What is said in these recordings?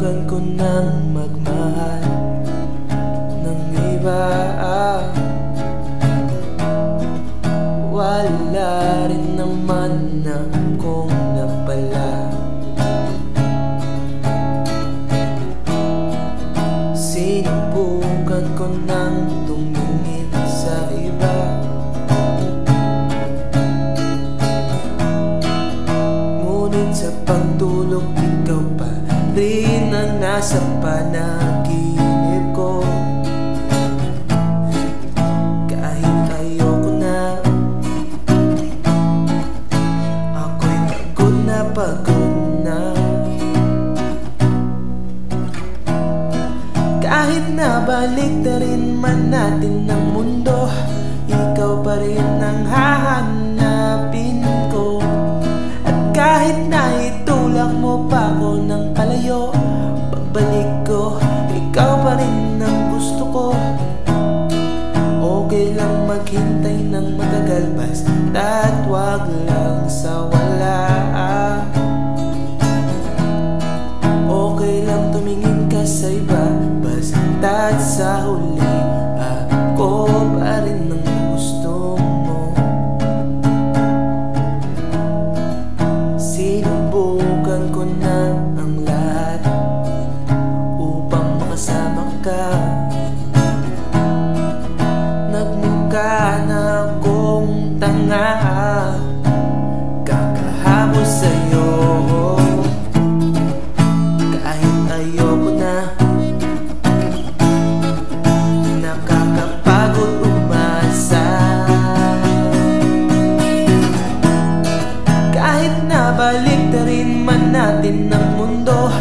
Sinubukan ko nang magmahal ng iba, wala rin naman akong napala. Sinubukan ko nang tumingin sa iba, ngunit sa pagtulog ikaw pa rin ang nasa panaginip ko. Kahit ayoko na, ako'y pagod na pagod na. Kahit nabalik na rin man natin ang mundo, ikaw pa rin ang hahanapin ko. At kahit naitulak mo pa ako ng palayo, pagbalik ko, ikaw pa rin ang gusto ko. Okay lang maghintay ng matagal, basta't wag lang sa wala. Okay lang tumingin ka sa iba, basta't sa huli ako pa rin ang gusto mo. Sinubukan ko na ang lahat upang makasama ka. Nagmukha na akong tanga kakahabol sa'yo. Kahit ayoko na, nakakapagod umasa. Kahit nabalik na rin man natin ang mundo,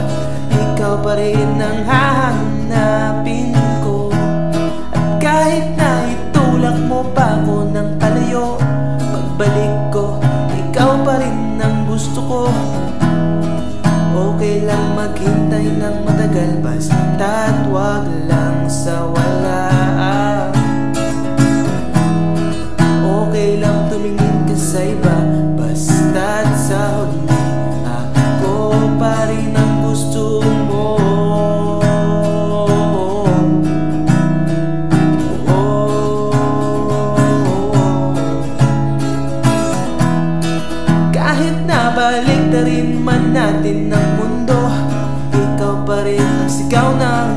ikaw pa rin ang hahanapin ko. At kahit naitulak mo pa ako ng palayo, pagbalik ko, ikaw pa rin ang gusto ko. Okay lang maghintay ng matagal, basta't wag lang sa wala. Okay lang tumingin ka sa iba, basta't sa huli ako pa rin ang gusto mo. Kahit nabalik na rin man natin ang mundo, ikaw pa rin ang sigaw na